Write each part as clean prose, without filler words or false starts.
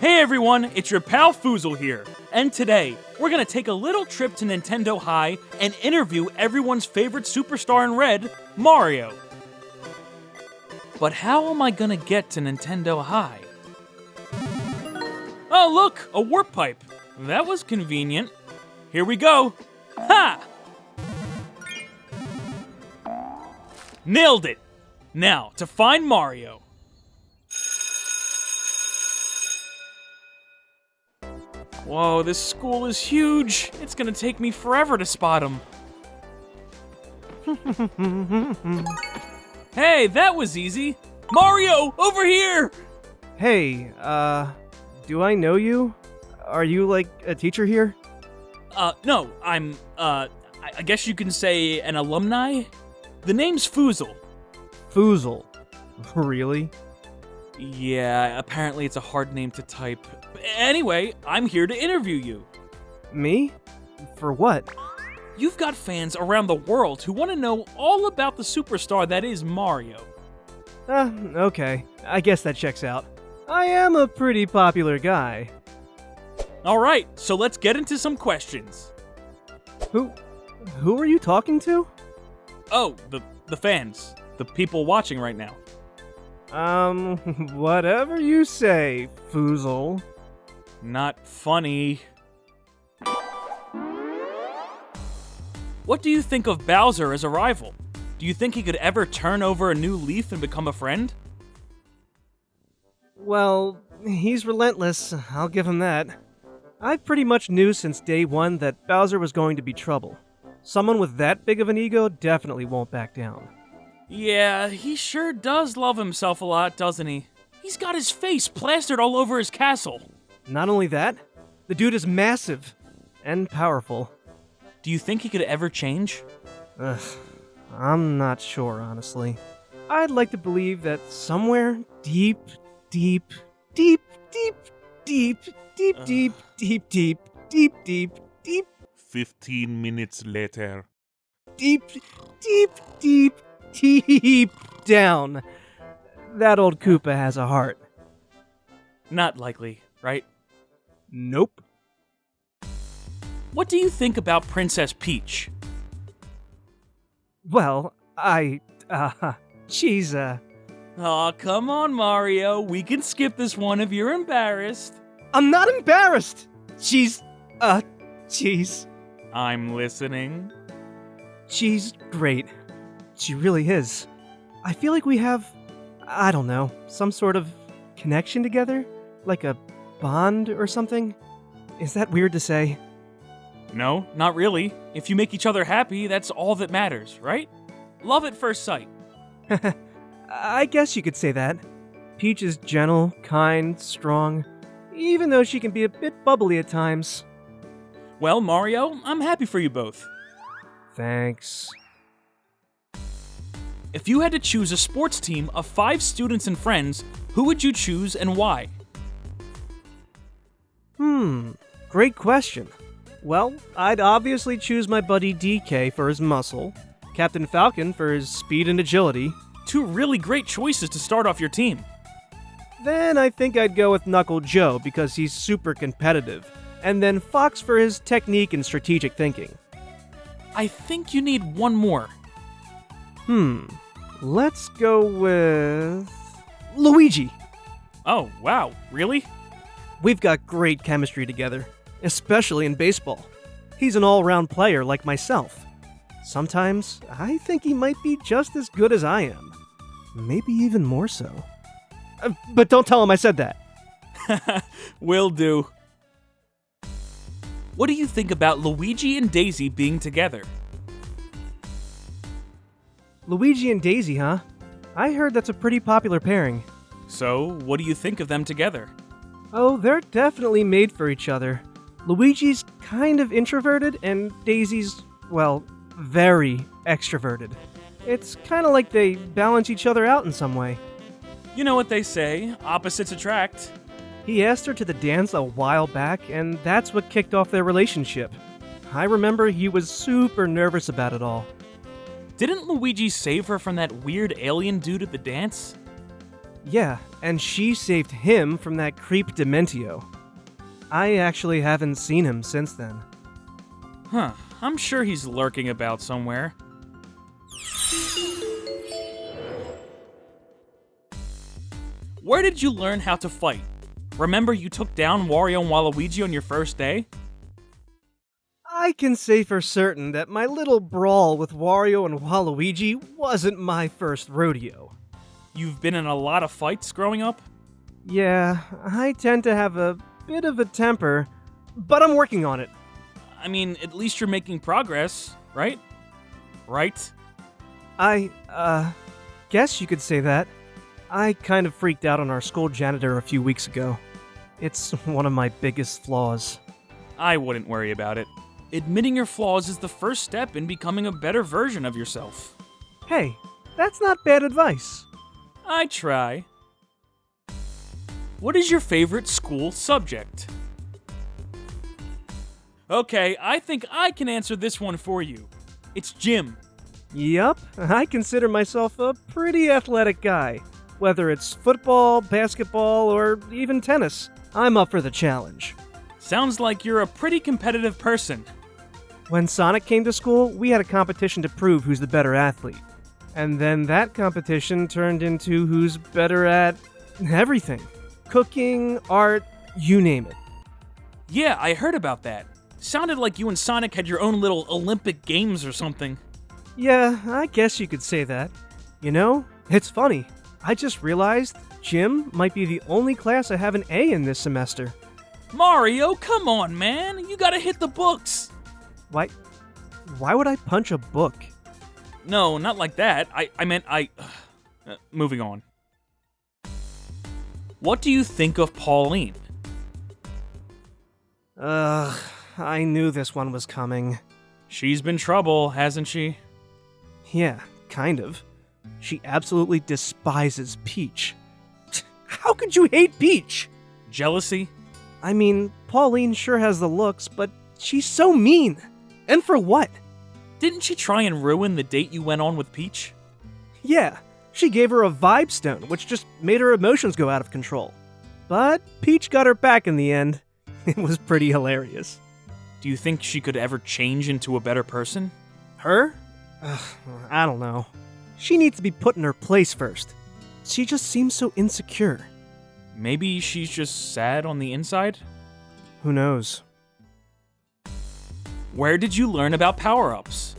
Hey everyone, it's your pal Foozle here, and today, we're gonna take a little trip to Nintendo High and interview everyone's favorite superstar in red, Mario. But how am I gonna get to Nintendo High? Oh look, a warp pipe. That was convenient. Here we go. Ha! Nailed it! Now, to find Mario. Whoa, this school is huge. It's gonna take me forever to spot him. Hey, that was easy. Mario, over here! Hey, do I know you? Are you, like, a teacher here? No, I'm, I guess you can say an alumni? The name's Foozle. Foozle. Really? Yeah, apparently it's a hard name to type. Anyway, I'm here to interview you. Me? For what? You've got fans around the world who want to know all about the superstar that is Mario. Okay. I guess that checks out. I am a pretty popular guy. Alright, so let's get into some questions. Who are you talking to? Oh, the fans. The people watching right now. Whatever you say, Foozle. Not funny. What do you think of Bowser as a rival? Do you think he could ever turn over a new leaf and become a friend? Well, he's relentless, I'll give him that. I pretty much knew since day one that Bowser was going to be trouble. Someone with that big of an ego definitely won't back down. Yeah, he sure does love himself a lot, doesn't he? He's got his face plastered all over his castle. Not only that, the dude is massive and powerful. Do you think he could ever change? Ugh, I'm not sure, honestly. I'd like to believe that somewhere deep, deep, deep, deep, deep, deep, deep, deep, deep, deep, deep, deep, 15 minutes later. deep, deep, deep, deep down, that old Koopa has a heart. Not likely, right? Nope. What do you think about Princess Peach? Well, she's, Aw, come on, Mario. We can skip this one if you're embarrassed. I'm not embarrassed! She's I'm listening. she's great. She really is. I feel like we have, I don't know, some sort of connection together? Like a bond or something? Is that weird to say? No, not really. If you make each other happy, that's all that matters, right? Love at first sight. I guess you could say that. Peach is gentle, kind, strong, even though she can be a bit bubbly at times. Well, Mario, I'm happy for you both. Thanks. If you had to choose a sports team of 5 students and friends, who would you choose and why? Great question. Well, I'd obviously choose my buddy DK for his muscle, Captain Falcon for his speed and agility. 2 really great choices to start off your team. Then I think I'd go with Knuckle Joe because he's super competitive, and then Fox for his technique and strategic thinking. I think you need one more. Let's go with Luigi. Oh, wow, really? We've got great chemistry together, especially in baseball. He's an all-round player like myself. Sometimes, I think he might be just as good as I am. Maybe even more so. But don't tell him I said that. Will do. What do you think about Luigi and Daisy being together? Luigi and Daisy, huh? I heard that's a pretty popular pairing. So, what do you think of them together? Oh, they're definitely made for each other. Luigi's kind of introverted, and Daisy's, well, very extroverted. It's kind of like they balance each other out in some way. You know what they say, opposites attract. He asked her to the dance a while back, and that's what kicked off their relationship. I remember he was super nervous about it all. Didn't Luigi save her from that weird alien dude at the dance? Yeah, And she saved him from that creep Dementio. I actually haven't seen him since then. Huh, I'm sure he's lurking about somewhere. Where did you learn how to fight? Remember you took down Wario and Waluigi on your first day? I can say for certain that my little brawl with Wario and Waluigi wasn't my first rodeo. You've been in a lot of fights growing up? Yeah, I tend to have a bit of a temper, but I'm working on it. I mean, at least you're making progress, right? Right? I guess you could say that. I kind of freaked out on our school janitor a few weeks ago. It's one of my biggest flaws. I wouldn't worry about it. Admitting your flaws is the first step in becoming a better version of yourself. Hey, that's not bad advice. I try. What is your favorite school subject? Okay, I think I can answer this one for you. It's gym. Yup, I consider myself a pretty athletic guy. Whether it's football, basketball, or even tennis, I'm up for the challenge. Sounds like you're a pretty competitive person. When Sonic came to school, we had a competition to prove who's the better athlete. And then that competition turned into who's better at everything. Cooking, art, you name it. Yeah, I heard about that. Sounded like you and Sonic had your own little Olympic Games or something. Yeah, I guess you could say that. You know, it's funny. I just realized gym might be the only class I have an A in this semester. Mario, come on, man. You gotta hit the books. Why would I punch a book? No, not like that. I meant moving on. What do you think of Pauline? I knew this one was coming. She's been trouble, hasn't she? Yeah, kind of. She absolutely despises Peach. How could you hate Peach? Jealousy? I mean, Pauline sure has the looks, but she's so mean. And for what? Didn't she try and ruin the date you went on with Peach? Yeah, she gave her a vibe stone, which just made her emotions go out of control. But Peach got her back in the end. It was pretty hilarious. Do you think she could ever change into a better person? Her? I don't know. She needs to be put in her place first. She just seems so insecure. Maybe she's just sad on the inside? Who knows? Where did you learn about power-ups?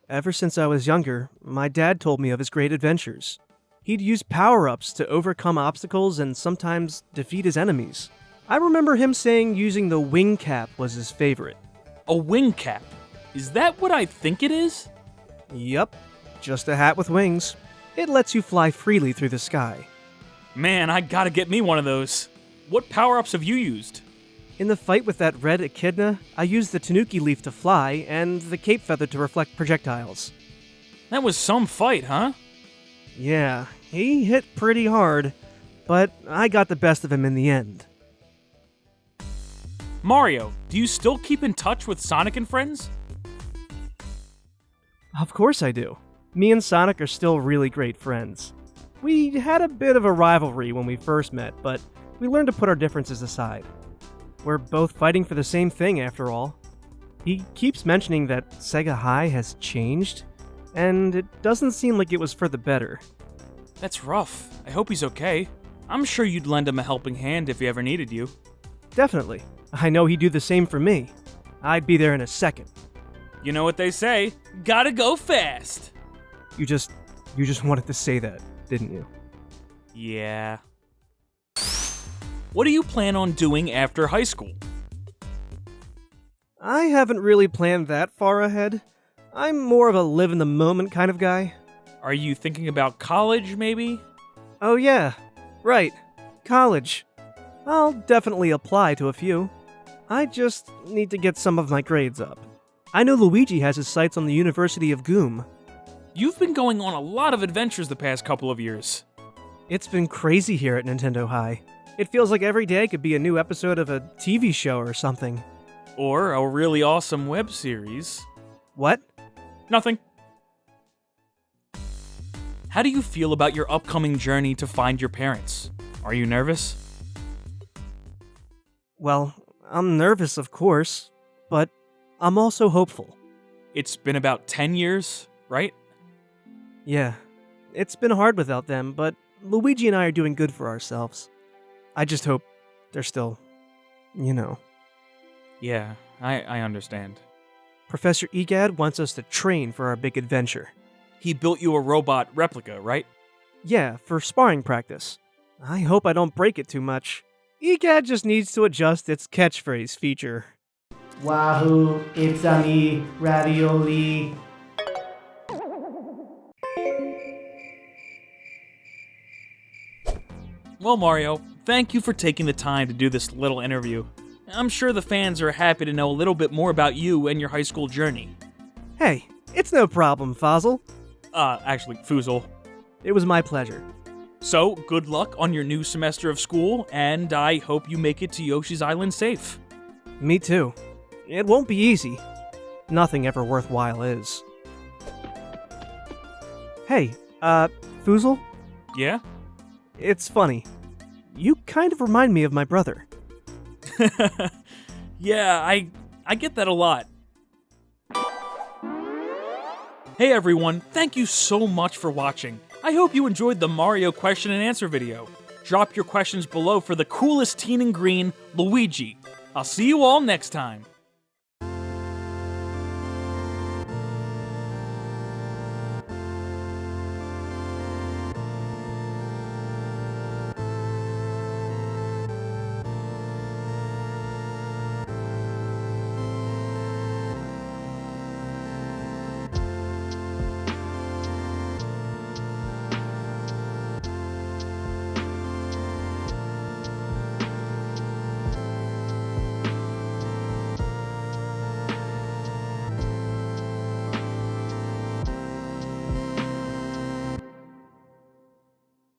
Ever since I was younger, my dad told me of his great adventures. He'd use power-ups to overcome obstacles and sometimes defeat his enemies. I remember him saying using the wing cap was his favorite. A wing cap? Is that what I think it is? Yup, just a hat with wings. It lets you fly freely through the sky. Man, I gotta get me one of those. What power-ups have you used? In the fight with that red echidna, I used the tanuki leaf to fly and the cape feather to reflect projectiles. That was some fight, huh? Yeah, he hit pretty hard, but I got the best of him in the end. Mario, do you still keep in touch with Sonic and friends? Of course I do. Me and Sonic are still really great friends. We had a bit of a rivalry when we first met, but we learned to put our differences aside. We're both fighting for the same thing, after all. He keeps mentioning that Sega High has changed, and it doesn't seem like it was for the better. That's rough. I hope he's okay. I'm sure you'd lend him a helping hand if he ever needed you. Definitely. I know he'd do the same for me. I'd be there in a second. You know what they say, gotta go fast. You just wanted to say that, didn't you? Yeah. What do you plan on doing after high school? I haven't really planned that far ahead. I'm more of a live-in-the-moment kind of guy. Are you thinking about college, maybe? Oh yeah, right. College. I'll definitely apply to a few. I just need to get some of my grades up. I know Luigi has his sights on the University of Goom. You've been going on a lot of adventures the past couple of years. It's been crazy here at Nintendo High. It feels like every day could be a new episode of a TV show or something. Or a really awesome web series. What? Nothing. how do you feel about your upcoming journey to find your parents? Are you nervous? Well, I'm nervous, of course, but I'm also hopeful. It's been about 10 years, right? Yeah, it's been hard without them, but Luigi and I are doing good for ourselves. I just hope they're still, you know. Yeah, I understand. Professor Egad wants us to train for our big adventure. He built you a robot replica, right? Yeah, for sparring practice. I hope I don't break it too much. Egad just needs to adjust its catchphrase feature. Wahoo, it's a me, ravioli. Well, Mario, thank you for taking the time to do this little interview. I'm sure the fans are happy to know a little bit more about you and your high school journey. Hey, it's no problem, Fossil. Actually, Foozle. It was my pleasure. So, good luck on your new semester of school, and I hope you make it to Yoshi's Island safe. Me too. It won't be easy. Nothing ever worthwhile is. Hey, Foozle? Yeah? It's funny. You kind of remind me of my brother. Yeah, I get that a lot. Hey everyone, thank you so much for watching. I hope you enjoyed the Mario question and answer video. Drop your questions below for the coolest teen in green, Luigi. I'll see you all next time.